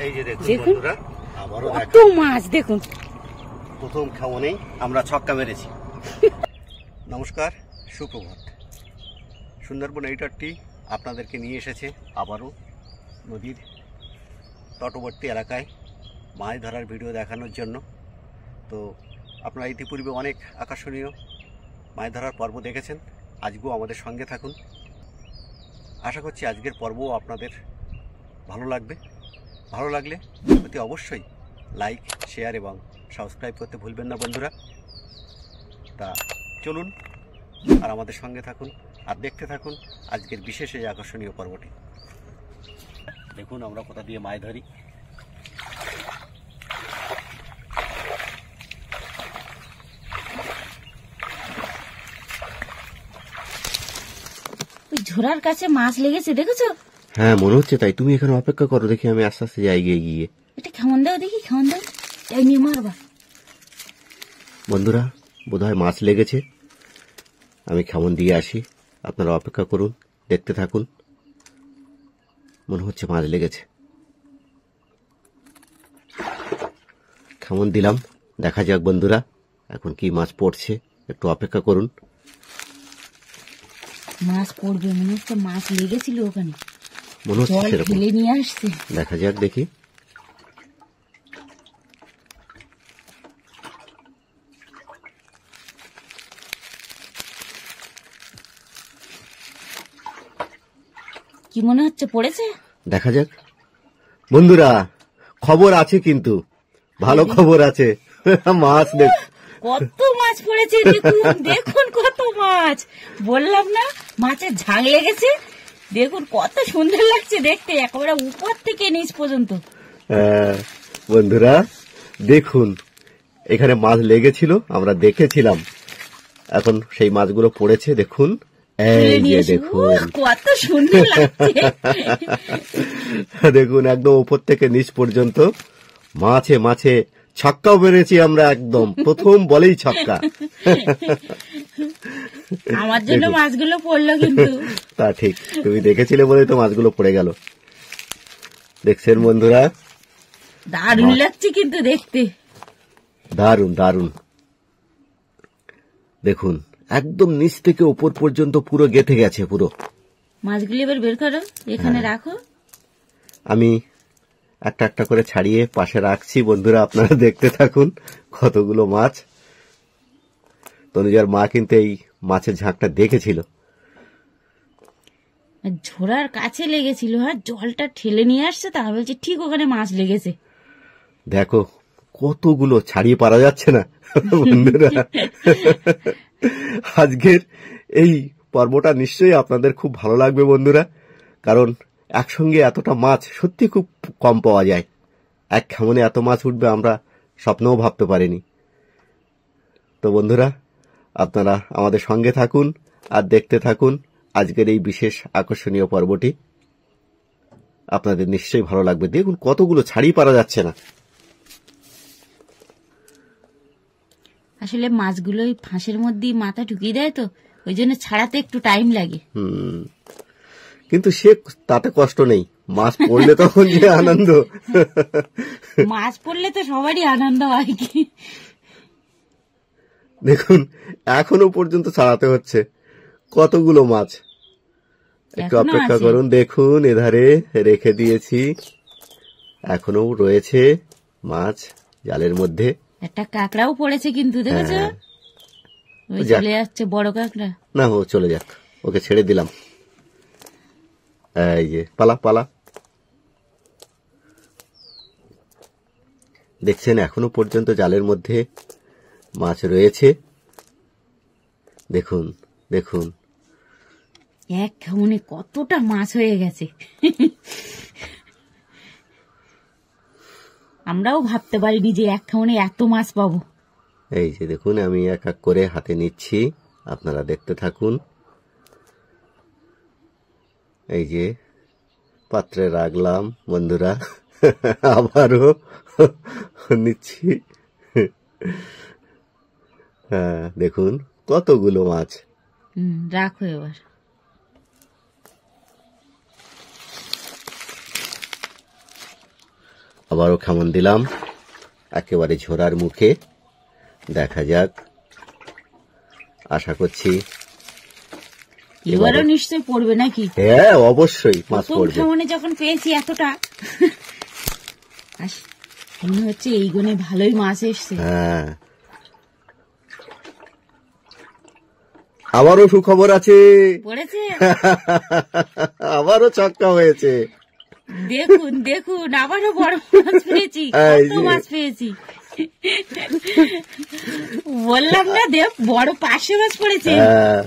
এই যে দেখুন বন্ধুরা, আবারও কত মাছ দেখুন। প্রথম খাওয়ানেই আমরা ছক্কা মেরেছি। নমস্কার, সুপ্রভাত। সুন্দরবন এইটারটি আপনাদেরকে নিয়ে এসেছে আবারও নদীর তটবর্তী এলাকায় মাছ ধরার ভিডিও দেখানোর জন্য। তো আপনারা ইতিপূর্বে অনেক আকর্ষণীয় মাছ ধরার পর্ব দেখেছেন, আজকেও আমাদের সঙ্গে থাকুন। আশা করছি আজকের পর্বও আপনাদের ভালো লাগবে। ভালো লাগলে অতি অবশ্যই লাইক, শেয়ার এবং সাবস্ক্রাইব করতে ভুলবেন না বন্ধুরা। তা চলুন আর আমাদের সঙ্গে থাকুন আর দেখতে থাকুন আজকের বিশেষ এই আকর্ষণীয় পর্বটি। দেখুন আমরা কোথা দিয়ে মাছ ধরি। ওই ঝোড়ার কাছে মাছ লেগেছে, দেখেছো? হ্যাঁ, মনে হচ্ছে তাই। তুমি এখানে অপেক্ষা করো, দেখি আমি আস্তে আস্তে যাই গিয়ে। এটা কেমন দাও দেখি, কেমন দাও। এই নিয়ে মারবা বন্ধুরা, বোধহয় মাছ লেগেছে। আমি কেমন দিয়ে আসি, আপনারা অপেক্ষা করুন, দেখতে থাকুন। মনে হচ্ছে মাছ লেগেছে। কেমন দিলাম, দেখা যাক বন্ধুরা এখন কি মাছ পড়ছে। একটু অপেক্ষা করুন। মাছ পড়বে, মনে হচ্ছে মাছ লেগেছিল ওখানে, মনে হচ্ছে জল সেরকম। ফেলে নিয়ে আসছে। দেখা যাক, দেখি। কি মনে হচ্ছে পড়েছে? দেখা যাক বন্ধুরা, খবর আছে কিন্তু, ভালো খবর আছে। মাছ দেখ, কত মাছ পড়েছে দেখুন, দেখুন কত মাছ। বললাম না মাছের ঝাঁক লেগেছে। দেখুন কত সুন্দর লাগছে দেখতে, একেবারে উপর থেকে নিচ পর্যন্ত। বন্ধুরা দেখুন, এখানে মাছ লেগেছিল, আমরা দেখেছিলাম। এখন সেই মাছগুলো পড়েছে, দেখুন। এই যে দেখুন, কত সুন্দর লাগছে। দেখুন একদম উপর থেকে নিচ পর্যন্ত মাছে মাছে ছক্কাও মেরেছি আমরা, একদম প্রথম বলেই ছক্কা। আমার জন্য মাছগুলো পড়লো কিন্তু। তা ঠিক, তুমি দেখেছিলে বলেই তো মাছগুলো পড়ে গেল। দেখছেন বন্ধুরা, দারুণ লাগছে কিন্তু দেখতে, দারুণ দারুণ। দেখুন একদম নিচ থেকে উপর পর্যন্ত পুরো গেঁথে গেছে পুরো। মাছগুলো এবার বের করো, এখানে রাখো। আমি একটা একটা করে ছাড়িয়ে পাশে রাখছি বন্ধুরা, আপনারা দেখতে থাকুন কতগুলো মাছ। তনুজার মা কিন্তু এই মাছের ঝাঁকটা দেখেছিল। ঝোড়ার কাছে লেগেছিল, হ্যাঁ, জলটা ঠেলে নিয়ে আসছে, তা বলছে ঠিক ওখানে মাছ লেগেছে। দেখো কতগুলো, ছাড়িয়ে পারা যাচ্ছে না বন্ধুরা। আজকের এই পর্বটা নিশ্চয়ই আপনাদের খুব ভালো লাগবে বন্ধুরা, কারণ একসঙ্গে এতটা মাছ সত্যি খুব কম পাওয়া যায়। এক খামনে এত মাছ উঠবে আমরা স্বপ্নেও ভাবতে পারিনি। তো বন্ধুরা, আপনারা আমাদের সঙ্গে থাকুন আর দেখতে থাকুন আজকের এই বিশেষ আকর্ষণীয় পর্বটি। আপনাদের নিশ্চয়ই ভালো লাগবে। দেখুন কতগুলো, ছাড়িয়ে পারা যাচ্ছে না। আসলে মাছগুলো ওই ফাঁসের মধ্যেই মাথা ঢুকিয়ে দেয়, তো ওই জন্য ছাড়াতে একটু টাইম লাগে। কিন্তু সে তাতে কষ্ট নেই, মাছ পড়লে তখন যে আনন্দ। মাছ পড়লে তো সবারই আনন্দ হয় কি। দেখুন এখনো পর্যন্ত ছাড়াতে হচ্ছে কতগুলো মাছ। একটু অপেক্ষা করুন। দেখুন এধারে রেখে দিয়েছি, এখনো রয়েছে মাছ জালের মধ্যে। একটা কাঁকড়াও পড়েছে কিন্তু, দেখেছো? ওই চলে যাচ্ছে বড় কাঁকড়া। না, ও চলে যাক, ওকে ছেড়ে দিলাম। এই যে পালা পালা। দেখছেন এখনো পর্যন্ত জালের মধ্যে মাছ রয়েছে। দেখুন দেখুন, এক খামনে কতটা মাছ হয়ে গেছে। আমরাও ভাবতে পারিনি যে এক খামনে এত মাছ পাবো। এই যে দেখুন, আমি এক এক করে হাতে নিচ্ছি, আপনারা দেখতে থাকুন। এই যে পাত্রে রাখলাম বন্ধুরা, আবারও নিচ্ছি। হ্যাঁ দেখুন কতগুলো মাছ। রাখো এবার। আবারও খামন দিলাম একেবারে ঝোড়ার মুখে। দেখা যাক, আশা করছি এবারও নিশ্চয় পড়বে নাকি? হ্যাঁ, অবশ্যই মাছ প্রথম পড়বে। খামনে যখন পেয়েছি এতটা, মনে হচ্ছে এই গুণে ভালোই মাছ এসছে। হ্যাঁ, আবারও সুখবর আছে, পড়েছে। আবারও ছক্কা হয়েছে। দেখুন দেখুন, আবারও বড় মাছ পেয়েছি, এই কত যে। মাছ পেয়েছি। বললাম না, দেখ বড় পাশে মাছ পড়েছে। হ্যাঁ।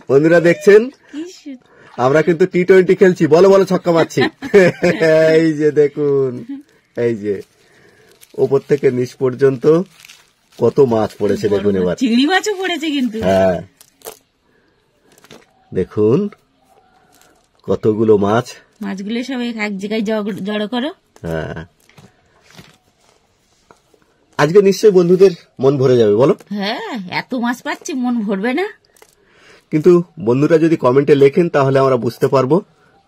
বন্ধুরা দেখছেন, কি সু- আমরা কিন্তু টি-20 খেলছি, বলো বলো ছক্কা মারছি। এই যে দেখুন, এই যে ওপর থেকে নিচ পর্যন্ত কত মাছ পড়েছে বড় দেখুন মাছ। এবার। চিংড়ি মাছও পড়েছে কিন্তু। হ্যাঁ, দেখুন কতগুলো মাছ। মাছগুলো সব এক জায়গায় জড়ো করো। হ্যাঁ, আজকে নিশ্চয়ই বন্ধুদের মন ভরে যাবে, বলো। হ্যাঁ, এত মাছ পাচ্ছি, মন ভরবে না? কিন্তু বন্ধুরা যদি কমেন্টে লেখেন তাহলে আমরা বুঝতে পারবো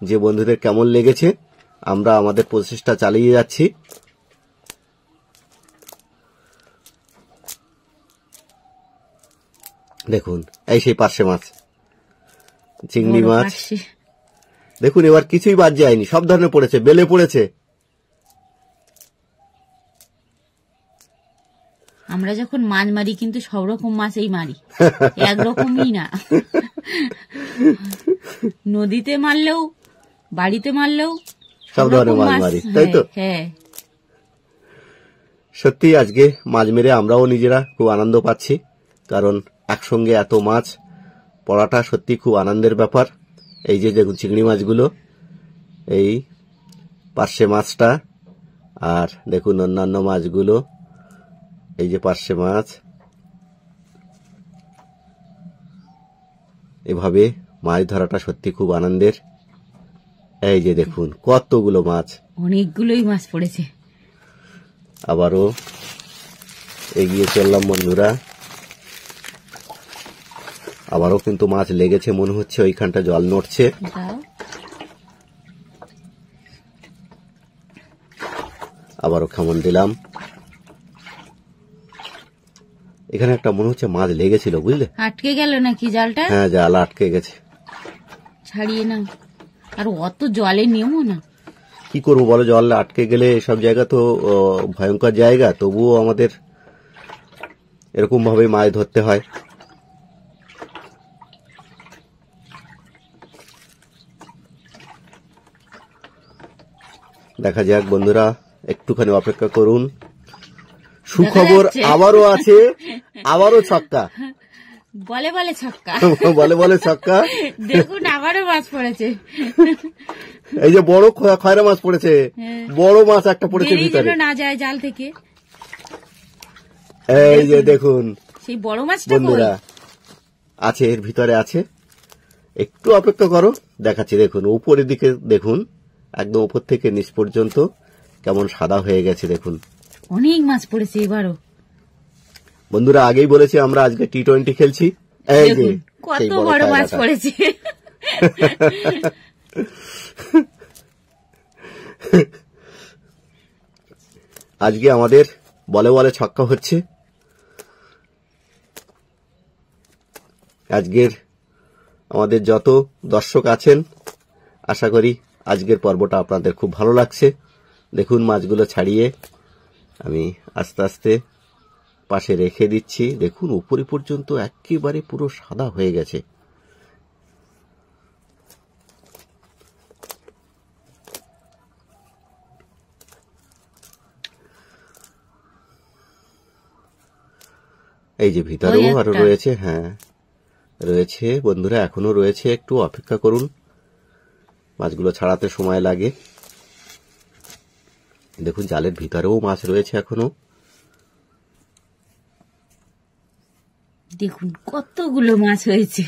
যে বন্ধুদের কেমন লেগেছে। আমরা আমাদের প্রচেষ্টা চালিয়ে যাচ্ছি। দেখুন, এই সেই পার্শে মাছ, চিংড়ি বড় মাছ। পার্শে। দেখুন এবার কিছুই বাদ যায়নি, সব ধরনের পড়েছে, বেলে পড়েছে। আমরা যখন মাছ মারি কিন্তু সব রকম মাছই মারি, একরকমই না। নদীতে মারলেও, বাড়িতে মারলেও সব ধরনের মাছ মারি, তাই তো? হ্যাঁ। সত্যি আজকে মাছ মেরে আমরাও নিজেরা খুব আনন্দ পাচ্ছি, কারণ একসঙ্গে এত মাছ পড়াটা সত্যি খুব আনন্দের ব্যাপার। এই যে দেখুন চিংড়ি মাছগুলো, এই পার্শে মাছটা, আর দেখুন অন্যান্য মাছগুলো, এই যে পার্শে মাছ। এভাবে মাছ ধরাটা সত্যি খুব আনন্দের। এই যে দেখুন কতগুলো মাছ, অনেকগুলোই মাছ পড়েছে। আবারও এগিয়ে চললাম বন্ধুরা। আবারও কিন্তু মাছ লেগেছে, মনে হচ্ছে ওইখানটা জল নড়ছে। দাও। আবারও খামন দিলাম। এখানে একটা মনে হচ্ছে মাছ লেগেছিল, বুঝলে? আটকে গেল নাকি জালটা? হ্যাঁ, জাল আটকে গেছে। ছাড়িয়ে নাও, আর অত জলে নেমো না। কি করবো বলো, জল আটকে গেলে সব জায়গা তো ভয়ঙ্কর জায়গা, তবুও আমাদের এরকম ভাবে মাছ ধরতে হয়। দেখা যাক বন্ধুরা, একটুখানি অপেক্ষা করুন। সুখবর যাচ্ছে। আবারও আছে, আবারও ছক্কা। বলে বলে ছক্কা। বলে বলে ছক্কা। দেখুন আবারও মাছ পড়েছে। এই যে বড় খয়রা মাছ পড়েছে, হ্যাঁ। বড় মাছ একটা পড়েছে বেরিয়ে ভিতরে। যেন না যায় জাল থেকে। এই যে দেখুন সেই বড় মাছটা বন্ধুরা, আছে এর ভিতরে আছে। একটু অপেক্ষা করো, দেখাচ্ছি। দেখুন উপরের দিকে দেখুন, একদম উপর থেকে নিচ পর্যন্ত কেমন সাদা হয়ে গেছে দেখুন। অনেক মাছ পড়েছে এবারও। বন্ধুরা আগেই বলেছি আমরা আজকে টি-20 খেলছি। এই যে দেখুন সেই কত বড় মাছ খয়রাটা। পড়েছে। আজকে আমাদের বলে বলে ছক্কা হচ্ছে। আজকের আমাদের যত দর্শক আছেন, আশা করি আজকের পর্বটা আপনাদের খুব ভালো লাগছে। দেখুন মাছগুলো ছাড়িয়ে আমি আস্তে আস্তে পাশে রেখে দিচ্ছি। দেখুন উপরে পর্যন্ত একেবারে পুরো সাদা হয়ে গেছে। এই যে ভিতরেও ওই আরো একটা। রয়েছে। হ্যাঁ রয়েছে বন্ধুরা, এখনো রয়েছে, একটু অপেক্ষা করুন। মাছগুলো ছাড়াতে সময় লাগে। দেখুন জালের ভিতরেও মাছ রয়েছে এখনো। দেখুন কতগুলো মাছ হয়েছে।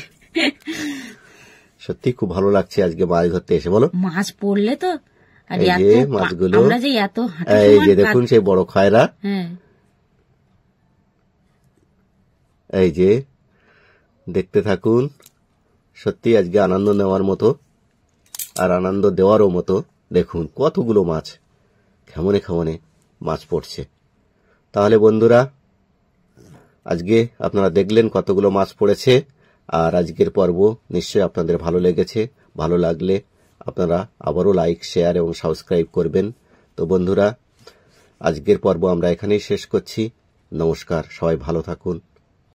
সত্যি খুব ভালো লাগছে আজকে মাছ ধরতে এসে, বলো। মাছ পড়লে তো, আর এই এত যে মাছগুলো, আমরা যে এত হাঁটু এই সমান যে দেখুন কাঁদ- সেই বড় খয়রা। হ্যাঁ, এই যে দেখতে থাকুন। সত্যি আজকে আনন্দ নেওয়ার মতো আর আনন্দ দেওয়ারও মতো। দেখুন কতগুলো মাছ, খেমনে খেমনে মাছ পড়ছে। তাহলে বন্ধুরা, আজকে আপনারা দেখলেন কতগুলো মাছ পড়েছে, আর আজকের পর্ব নিশ্চয়ই আপনাদের ভালো লেগেছে। ভালো লাগলে আপনারা আবারও লাইক, শেয়ার এবং সাবস্ক্রাইব করবেন। তো বন্ধুরা, আজকের পর্ব আমরা এখানেই শেষ করছি। নমস্কার, সবাই ভালো থাকুন।